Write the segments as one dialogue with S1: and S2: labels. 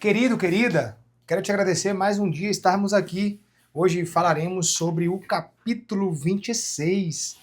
S1: Querido, querida, quero te agradecer mais um dia estarmos aqui. Hoje falaremos sobre o capítulo 26.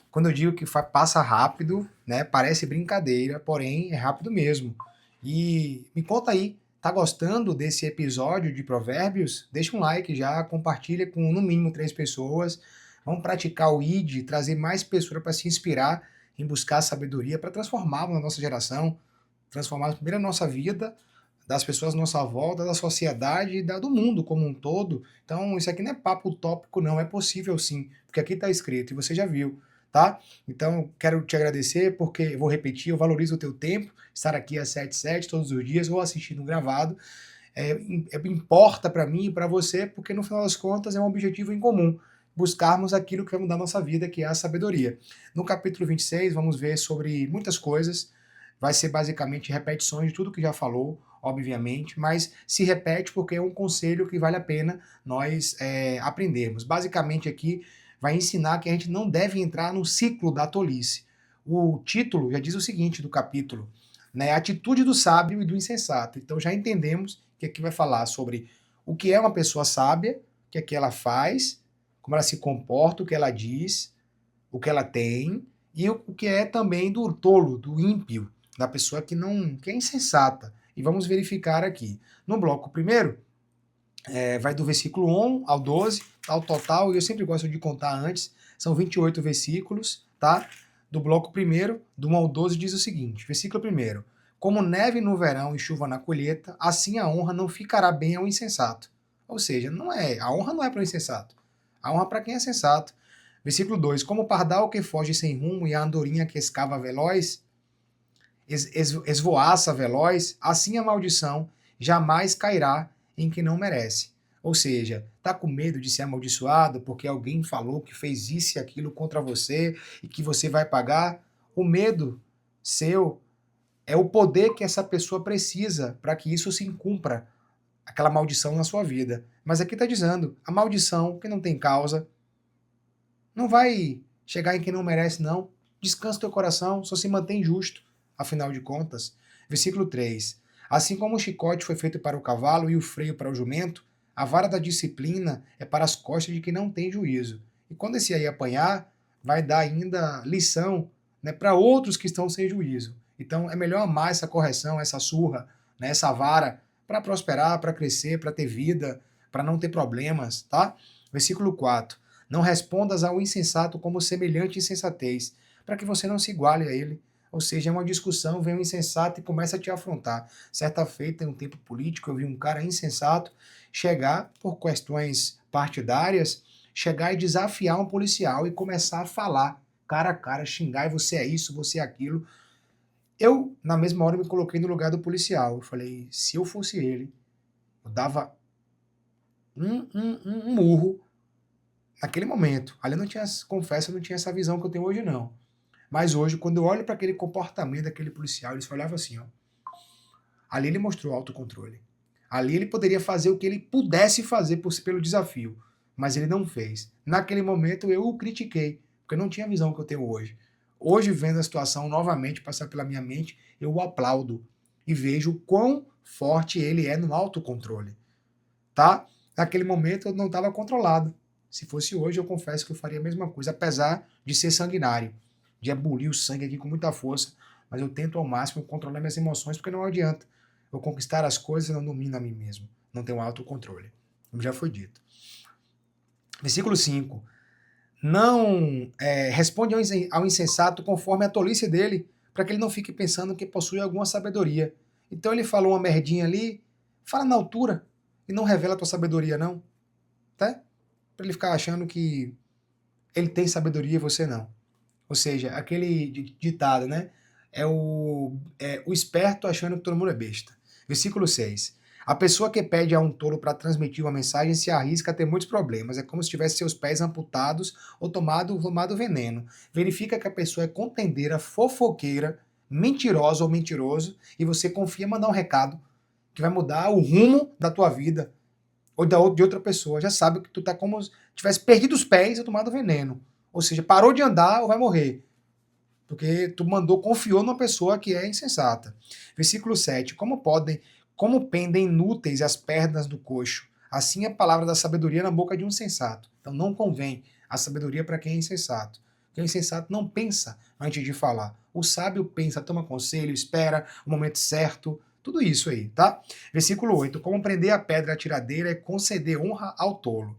S1: Quando eu digo que passa rápido, né? Parece brincadeira, porém é rápido mesmo. E me conta aí, tá gostando desse episódio de Provérbios? Deixa um like já, compartilha com no mínimo 3 pessoas. Vamos praticar o ID, trazer mais pessoas para se inspirar em buscar sabedoria para transformarmos a nossa geração, transformar primeiro a nossa vida, das pessoas à nossa volta, da sociedade e do mundo como um todo. Então, isso aqui não é papo utópico, não. É possível sim, porque aqui está escrito e você já viu, tá? Então, quero te agradecer porque, vou repetir, eu valorizo o teu tempo, estar aqui às 7h07 todos os dias ou assistindo gravado. Importa para mim e para você, porque no final das contas é um objetivo em comum. Buscarmos aquilo que vai mudar a nossa vida, que é a sabedoria. No capítulo 26, vamos ver sobre muitas coisas. Vai ser basicamente repetições de tudo que já falou, obviamente, mas se repete porque é um conselho que vale a pena nós aprendermos. Basicamente aqui vai ensinar que a gente não deve entrar no ciclo da tolice. O título já diz o seguinte do capítulo, né? A atitude do sábio e do insensato. Então já entendemos que aqui vai falar sobre o que é uma pessoa sábia, o que é que ela faz, como ela se comporta, o que ela diz, o que ela tem, e o que é também do tolo, do ímpio, da pessoa que é insensata. E vamos verificar aqui. No bloco primeiro, vai do versículo 1 ao 12, ao total, e eu sempre gosto de contar antes, são 28 versículos, tá? Do bloco primeiro, do 1 ao 12, diz o seguinte, versículo primeiro, como neve no verão e chuva na colheita, assim a honra não ficará bem ao insensato. Ou seja, a honra não é para o insensato, a honra é para quem é sensato. Versículo 2, como o pardal que foge sem rumo e a andorinha que escava veloz, esvoaça veloz, assim a maldição jamais cairá em quem não merece. Ou seja, tá com medo de ser amaldiçoado porque alguém falou que fez isso e aquilo contra você e que você vai pagar? O medo seu é o poder que essa pessoa precisa para que isso se cumpra, aquela maldição na sua vida. Mas aqui está dizendo, a maldição que não tem causa não vai chegar em quem não merece, não. Descansa teu coração, só se mantém justo, afinal de contas. Versículo 3. Assim como o chicote foi feito para o cavalo e o freio para o jumento, a vara da disciplina é para as costas de quem não tem juízo. E quando esse aí apanhar, vai dar ainda lição, né, para outros que estão sem juízo. Então é melhor amar essa correção, essa surra, né, essa vara, para prosperar, para crescer, para ter vida, para não ter problemas, tá? Versículo 4. Não respondas ao insensato como semelhante insensatez, para que você não se iguale a ele. Ou seja, é uma discussão, vem um insensato e começa a te afrontar. Certa feita, em um tempo político, eu vi um cara insensato chegar, por questões partidárias, chegar e desafiar um policial e começar a falar cara a cara, xingar, e você é isso, você é aquilo. Eu, na mesma hora, me coloquei no lugar do policial. Eu falei, se eu fosse ele, eu dava um murro naquele momento. Ali eu não tinha, confesso, eu não tinha essa visão que eu tenho hoje, não. Mas hoje, quando eu olho para aquele comportamento daquele policial, ele só olhava assim, ó. Ali ele mostrou autocontrole. Ali ele poderia fazer o que ele pudesse fazer pelo desafio, mas ele não fez. Naquele momento eu o critiquei, porque eu não tinha a visão que eu tenho hoje. Hoje, vendo a situação novamente passar pela minha mente, eu o aplaudo e vejo o quão forte ele é no autocontrole. Tá? Naquele momento eu não estava controlado. Se fosse hoje, eu confesso que eu faria a mesma coisa, apesar de ser sanguinário, de ebulir o sangue aqui com muita força, mas eu tento ao máximo controlar minhas emoções, porque não adianta eu conquistar as coisas e não domino a mim mesmo, não tenho autocontrole, como já foi dito. Versículo 5. Não responde ao insensato conforme a tolice dele, para que ele não fique pensando que possui alguma sabedoria. Então ele falou uma merdinha ali, fala na altura, e não revela a tua sabedoria não, tá? Para ele ficar achando que ele tem sabedoria e você não. Ou seja, aquele ditado, né? O esperto achando que todo mundo é besta. Versículo 6. A pessoa que pede a um tolo para transmitir uma mensagem se arrisca a ter muitos problemas. É como se tivesse seus pés amputados ou tomado veneno. Verifica que a pessoa é contendeira, fofoqueira, mentirosa ou mentiroso, e você confia em mandar um recado que vai mudar o rumo da tua vida ou de outra pessoa. Já sabe que tu tá como se tivesse perdido os pés ou tomado veneno. Ou seja, parou de andar ou vai morrer. Porque tu confiou numa pessoa que é insensata. Versículo 7. Como pendem inúteis as pernas do coxo, assim a palavra da sabedoria na boca de um sensato. Então não convém a sabedoria para quem é insensato. Porque o insensato não pensa antes de falar. O sábio pensa, toma conselho, espera o momento certo. Tudo isso aí, tá? Versículo 8. Como prender a pedra atiradeira é conceder honra ao tolo.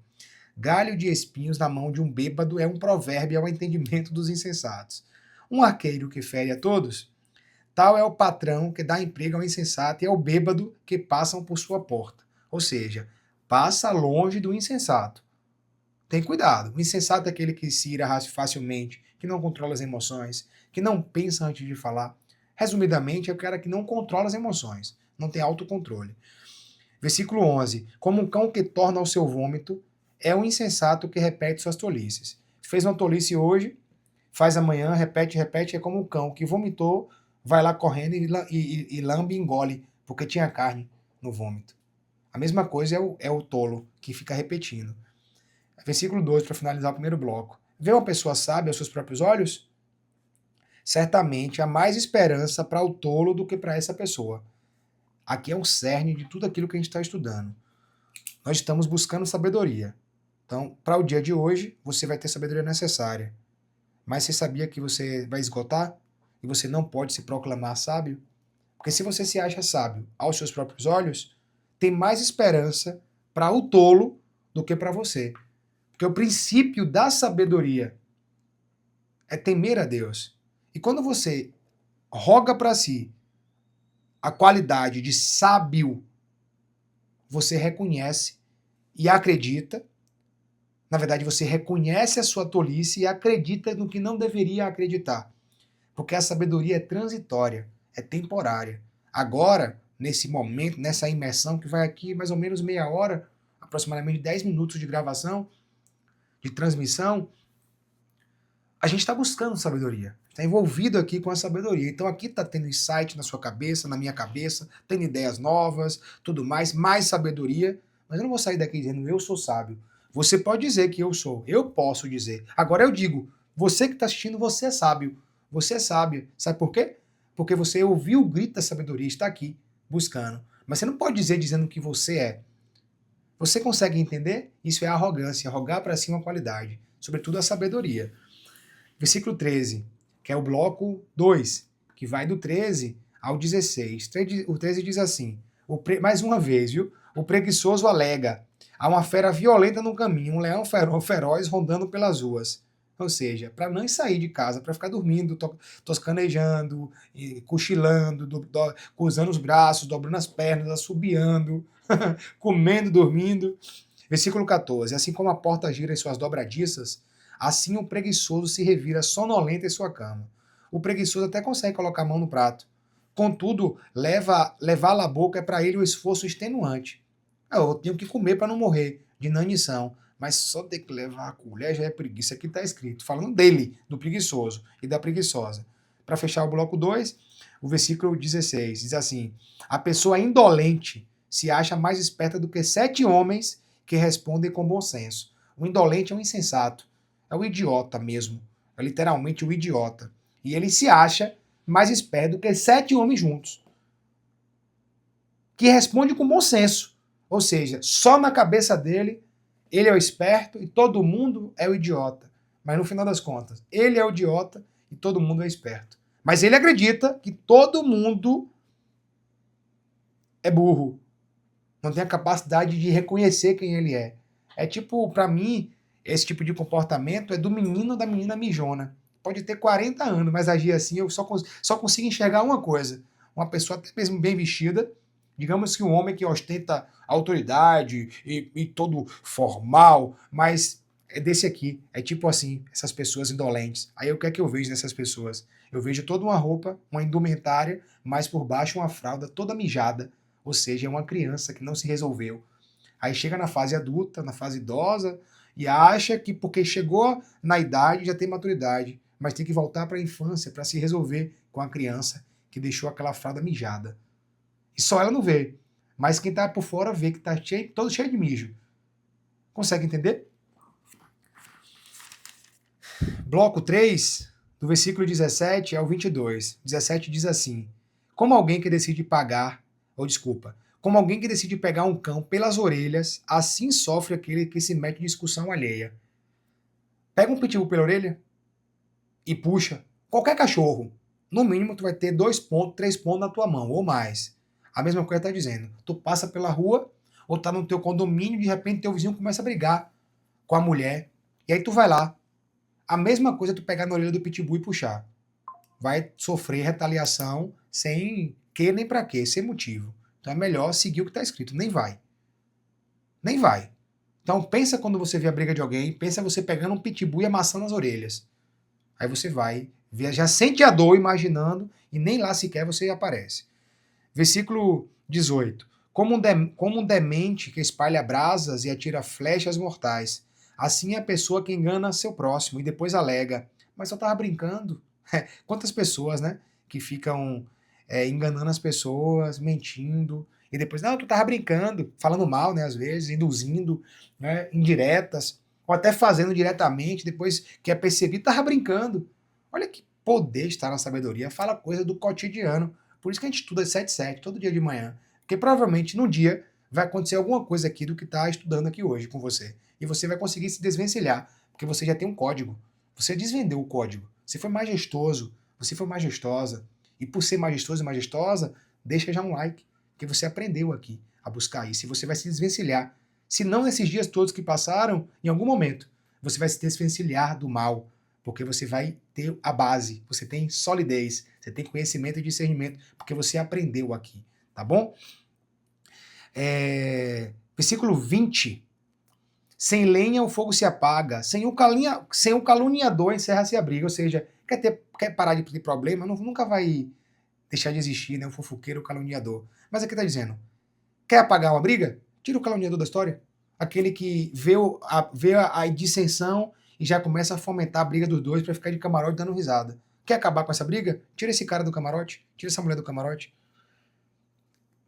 S1: Galho de espinhos na mão de um bêbado é um provérbio ao entendimento dos insensatos. Um arqueiro que fere a todos, tal é o patrão que dá emprego ao insensato e ao bêbado que passam por sua porta. Ou seja, passa longe do insensato. Tem cuidado. O insensato é aquele que se ira facilmente, que não controla as emoções, que não pensa antes de falar. Resumidamente, é o cara que não controla as emoções, não tem autocontrole. Versículo 11. Como um cão que torna ao seu vômito, é um insensato que repete suas tolices. Fez uma tolice hoje, faz amanhã, repete, repete, é como um cão que vomitou, vai lá correndo e lambe e engole, porque tinha carne no vômito. A mesma coisa é o tolo, que fica repetindo. Versículo 12, para finalizar o primeiro bloco. Vê uma pessoa sábia aos seus próprios olhos? Certamente há mais esperança para o tolo do que para essa pessoa. Aqui é o cerne de tudo aquilo que a gente está estudando. Nós estamos buscando sabedoria. Então, para o dia de hoje, você vai ter sabedoria necessária. Mas você sabia que você vai esgotar? E você não pode se proclamar sábio? Porque se você se acha sábio aos seus próprios olhos, tem mais esperança para o tolo do que para você. Porque o princípio da sabedoria é temer a Deus. E quando você roga para si a qualidade de sábio, você reconhece e acredita. Na verdade, você reconhece a sua tolice e acredita no que não deveria acreditar. Porque a sabedoria é transitória, é temporária. Agora, nesse momento, nessa imersão que vai aqui mais ou menos meia hora, aproximadamente 10 minutos de gravação, de transmissão, a gente está buscando sabedoria. Está envolvido aqui com a sabedoria. Então aqui está tendo insight na sua cabeça, na minha cabeça, tendo ideias novas, tudo mais sabedoria. Mas eu não vou sair daqui dizendo eu sou sábio. Você pode dizer que eu sou. Eu posso dizer. Agora eu digo, você que está assistindo, você é sábio. Você é sábio. Sabe por quê? Porque você ouviu o grito da sabedoria, está aqui, buscando. Mas você não pode dizer dizendo que você é. Você consegue entender? Isso é arrogância, rogar para si uma qualidade, sobretudo a sabedoria. Versículo 13, que é o bloco 2, que vai do 13 ao 16. O 13 diz assim, mais uma vez, viu? O preguiçoso alega, há uma fera violenta no caminho, um leão feroz rondando pelas ruas. Ou seja, para não sair de casa, para ficar dormindo, toscanejando, cochilando, cruzando os braços, dobrando as pernas, assobiando, comendo, dormindo. Versículo 14, assim como a porta gira em suas dobradiças, assim o preguiçoso se revira sonolento em sua cama. O preguiçoso até consegue colocar a mão no prato. Contudo, levá-la à boca é para ele um esforço extenuante. Eu tenho que comer para não morrer de inanição. Mas só ter que levar a colher já é preguiça. Aqui está escrito, falando dele, do preguiçoso e da preguiçosa. Para fechar o bloco 2, o versículo 16 diz assim: a pessoa indolente se acha mais esperta do que 7 homens que respondem com bom senso. O indolente é um insensato. É o idiota mesmo. É literalmente o idiota. E ele se acha mais esperto do que 7 homens juntos. Que responde com bom senso. Ou seja, só na cabeça dele, ele é o esperto e todo mundo é o idiota. Mas no final das contas, ele é o idiota e todo mundo é esperto. Mas ele acredita que todo mundo é burro. Não tem a capacidade de reconhecer quem ele é. É tipo, para mim, esse tipo de comportamento é do menino ou da menina mijona. Pode ter 40 anos, mas agir assim eu só consigo enxergar uma coisa. Uma pessoa até mesmo bem vestida, digamos que um homem que ostenta autoridade e todo formal, mas é desse aqui. É tipo assim, essas pessoas indolentes. Aí o que é que eu vejo nessas pessoas? Eu vejo toda uma roupa, uma indumentária, mas por baixo uma fralda toda mijada. Ou seja, é uma criança que não se resolveu. Aí chega na fase adulta, na fase idosa, e acha que porque chegou na idade já tem maturidade, mas tem que voltar para a infância para se resolver com a criança que deixou aquela fralda mijada. E só ela não vê, mas quem está por fora vê que está todo cheio de mijo. Consegue entender? Bloco 3, do versículo 17 ao 22. 17 diz assim: como alguém que decide pagar, ou desculpa, Como alguém que decide pegar um cão pelas orelhas, assim sofre aquele que se mete em discussão alheia. Pega um pitbull pela orelha e puxa. Qualquer cachorro, no mínimo tu vai ter 2 pontos, 3 pontos na tua mão, ou mais. A mesma coisa tá dizendo. Tu passa pela rua, ou tá no teu condomínio, de repente teu vizinho começa a brigar com a mulher, e aí tu vai lá. A mesma coisa é tu pegar na orelha do pitbull e puxar. Vai sofrer retaliação sem que nem pra quê, sem motivo. Então é melhor seguir o que tá escrito. Nem vai. Nem vai. Então pensa quando você vê a briga de alguém, pensa você pegando um pitbull e amassando as orelhas. Aí você vai, já sente a dor imaginando e nem lá sequer você aparece. Versículo 18. Como um demente que espalha brasas e atira flechas mortais, assim é a pessoa que engana seu próximo e depois alega, mas eu tava brincando. Quantas pessoas, né, que ficam enganando as pessoas, mentindo, e depois, não, tu tava brincando, falando mal, né, às vezes, induzindo, né, indiretas, ou até fazendo diretamente, depois que é percebido, tava brincando. Olha que poder está na sabedoria, fala coisa do cotidiano. Por isso que a gente estuda 7/7, todo dia de manhã. Porque provavelmente no dia vai acontecer alguma coisa aqui do que está estudando aqui hoje com você. E você vai conseguir se desvencilhar, porque você já tem um código. Você desvendeu o código. Você foi majestoso, você foi majestosa. E por ser majestoso e majestosa, deixa já um like, porque você aprendeu aqui a buscar isso. E você vai se desvencilhar. Se não nesses dias todos que passaram, em algum momento, você vai se desvencilhar do mal, porque você vai ter a base, você tem solidez, você tem conhecimento e discernimento, porque você aprendeu aqui, tá bom? Versículo 20. Sem lenha o fogo se apaga, sem o caluniador encerra-se a briga, ou seja, quer parar de ter problema, nunca vai deixar de existir, né, o fofoqueiro, o caluniador. Mas aqui está dizendo, quer apagar uma briga? Tira o caluniador da história. Aquele que vê a dissensão e já começa a fomentar a briga dos dois para ficar de camarote dando risada. Quer acabar com essa briga? Tira esse cara do camarote, tira essa mulher do camarote.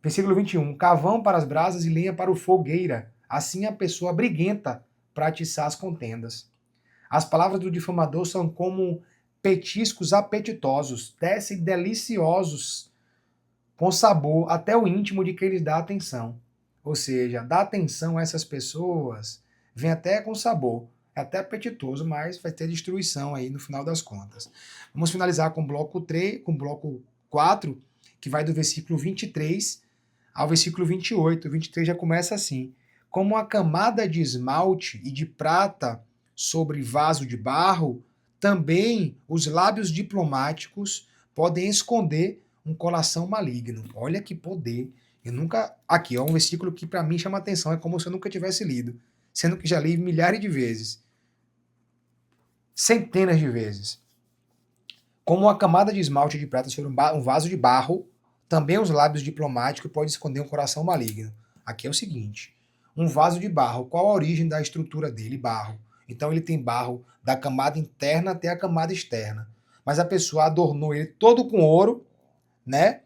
S1: Versículo 21. Carvão para as brasas e lenha para o fogueira. Assim a pessoa briguenta para atiçar as contendas. As palavras do difamador são como petiscos apetitosos, descem deliciosos, com sabor até o íntimo de quem lhes dá atenção. Ou seja, dá atenção a essas pessoas, vem até com sabor, é até apetitoso, mas vai ter destruição aí no final das contas. Vamos finalizar com o bloco 3, com o bloco 4, que vai do versículo 23 ao versículo 28. O 23 já começa assim: como a camada de esmalte e de prata sobre vaso de barro, também os lábios diplomáticos podem esconder um coração maligno. Olha que poder. Eu nunca. Aqui, ó, um versículo que para mim chama atenção, é como se eu nunca tivesse lido, sendo que já li milhares de vezes, centenas de vezes. Como a camada de esmalte de prata sobre um vaso de barro, também os lábios diplomáticos podem esconder um coração maligno. Aqui é o seguinte: um vaso de barro, qual a origem da estrutura dele? Barro. Então ele tem barro da camada interna até a camada externa. Mas a pessoa adornou ele todo com ouro, né?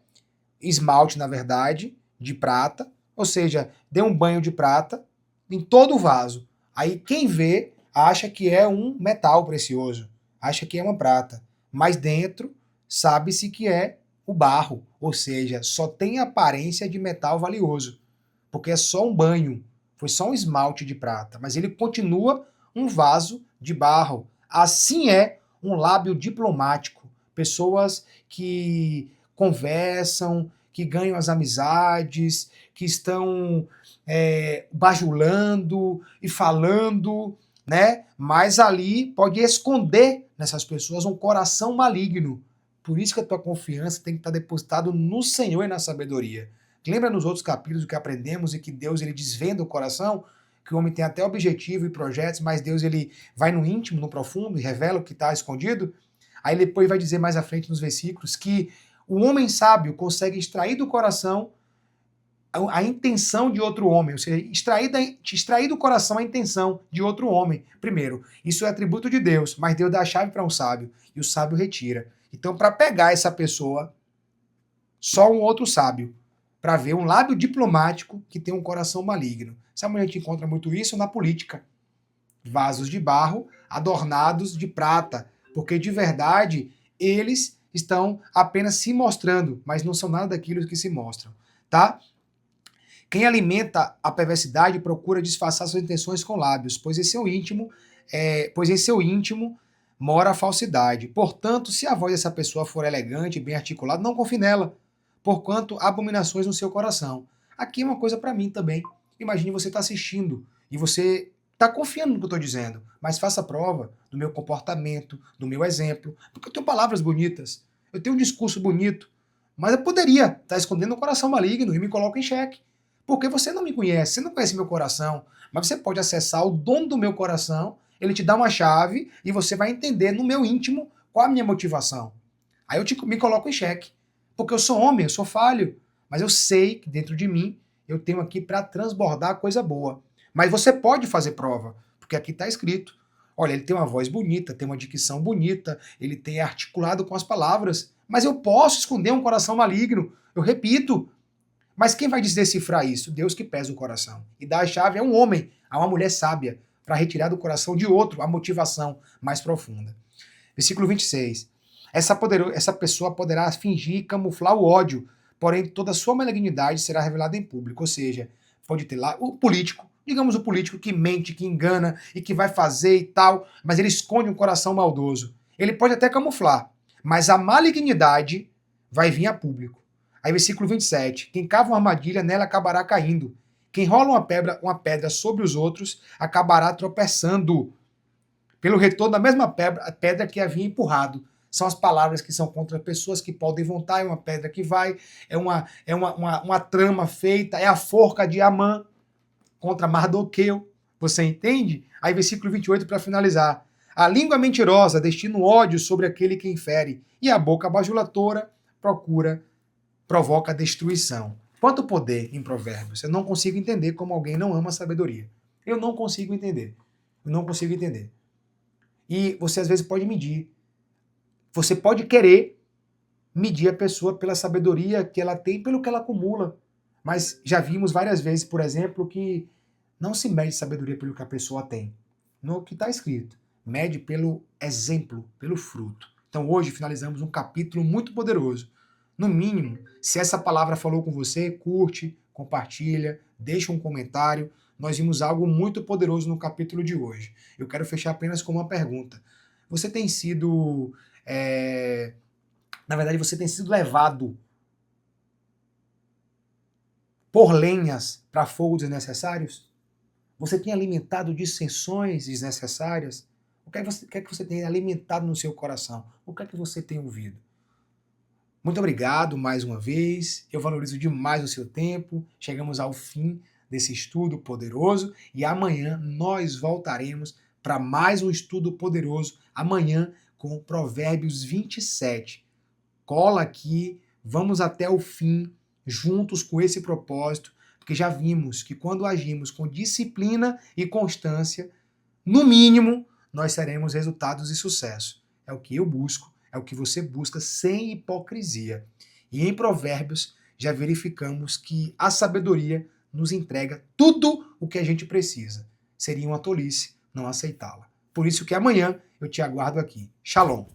S1: Esmalte, na verdade, de prata, ou seja, deu um banho de prata em todo o vaso. Aí quem vê acha que é um metal precioso, acha que é uma prata, mas dentro sabe-se que é o barro, ou seja, só tem aparência de metal valioso, porque é só um banho, foi só um esmalte de prata, mas ele continua um vaso de barro. Assim é um lábio diplomático, pessoas que conversam, que ganham as amizades, que estão bajulando e falando, né? Mas ali pode esconder nessas pessoas um coração maligno. Por isso que a tua confiança tem que estar depositada no Senhor e na sabedoria. Lembra nos outros capítulos que aprendemos e que Deus ele desvenda o coração? Que o homem tem até objetivo e projetos, mas Deus ele vai no íntimo, no profundo e revela o que está escondido? Aí depois vai dizer mais à frente nos versículos que o homem sábio consegue extrair do coração a intenção de outro homem, ou seja, extrair do coração a intenção de outro homem. Primeiro, isso é atributo de Deus, mas Deus dá a chave para um sábio e o sábio retira. Então, para pegar essa pessoa, só um outro sábio, para ver um lábio diplomático que tem um coração maligno. Sabe onde a gente encontra muito isso? Na política. Vasos de barro adornados de prata, porque de verdade eles estão apenas se mostrando, mas não são nada daquilo que se mostram, tá? Quem alimenta a perversidade procura disfarçar suas intenções com lábios, pois em seu íntimo mora a falsidade. Portanto, se a voz dessa pessoa for elegante e bem articulada, não confie nela, porquanto há abominações no seu coração. Aqui é uma coisa para mim também. Imagine você estar assistindo e você está confiando no que eu estou dizendo, mas faça prova do meu comportamento, do meu exemplo, porque eu tenho palavras bonitas, eu tenho um discurso bonito, mas eu poderia estar escondendo um coração maligno e me coloco em xeque. Porque você não me conhece, você não conhece meu coração, mas você pode acessar o dono do meu coração, ele te dá uma chave e você vai entender no meu íntimo qual a minha motivação. Aí me coloco em xeque. Porque eu sou homem, eu sou falho, mas eu sei que dentro de mim eu tenho aqui para transbordar coisa boa. Mas você pode fazer prova, porque aqui está escrito. Olha, ele tem uma voz bonita, tem uma dicção bonita, ele tem articulado com as palavras, mas eu posso esconder um coração maligno. Eu repito, mas quem vai decifrar isso? Deus que pesa o coração. E dá a chave a um homem, a uma mulher sábia, para retirar do coração de outro a motivação mais profunda. Versículo 26. Essa pessoa poderá fingir e camuflar o ódio, porém toda a sua malignidade será revelada em público. Ou seja, pode ter lá o político, digamos o político que mente, que engana e que vai fazer e tal, mas ele esconde um coração maldoso. Ele pode até camuflar, mas a malignidade vai vir a público. Aí versículo 27. Quem cava uma armadilha, nela acabará caindo. Quem rola uma pedra sobre os outros, acabará tropeçando. Pelo retorno da mesma pedra que havia empurrado. São as palavras que são contra pessoas que podem voltar, é uma pedra que vai, é uma trama feita, é a forca de Amã contra Mardoqueu. Você entende? Aí versículo 28 para finalizar. A língua mentirosa destina o ódio sobre aquele que infere, e a boca bajulatora provoca destruição. Quanto poder em provérbios. Eu não consigo entender como alguém não ama a sabedoria. Eu não consigo entender. Eu não consigo entender. E você às vezes pode medir. Você pode querer medir a pessoa pela sabedoria que ela tem, pelo que ela acumula. Mas já vimos várias vezes, por exemplo, que não se mede sabedoria pelo que a pessoa tem. No que está escrito. Mede pelo exemplo, pelo fruto. Então hoje finalizamos um capítulo muito poderoso. No mínimo, se essa palavra falou com você, curte, compartilha, deixa um comentário. Nós vimos algo muito poderoso no capítulo de hoje. Eu quero fechar apenas com uma pergunta. Você tem sido... Na verdade, você tem sido levado por lenhas para fogos desnecessários? Você tem alimentado dissensões desnecessárias? O que é que você tem alimentado no seu coração? O que é que você tem ouvido? Muito obrigado mais uma vez. Eu valorizo demais o seu tempo. Chegamos ao fim desse estudo poderoso e amanhã nós voltaremos para mais um estudo poderoso. Amanhã com Provérbios 27. Cola aqui, vamos até o fim, juntos com esse propósito, porque já vimos que quando agimos com disciplina e constância, no mínimo, nós teremos resultados de sucesso. É o que eu busco, é o que você busca, sem hipocrisia. E em Provérbios, já verificamos que a sabedoria nos entrega tudo o que a gente precisa. Seria uma tolice não aceitá-la. Por isso que amanhã eu te aguardo aqui. Shalom!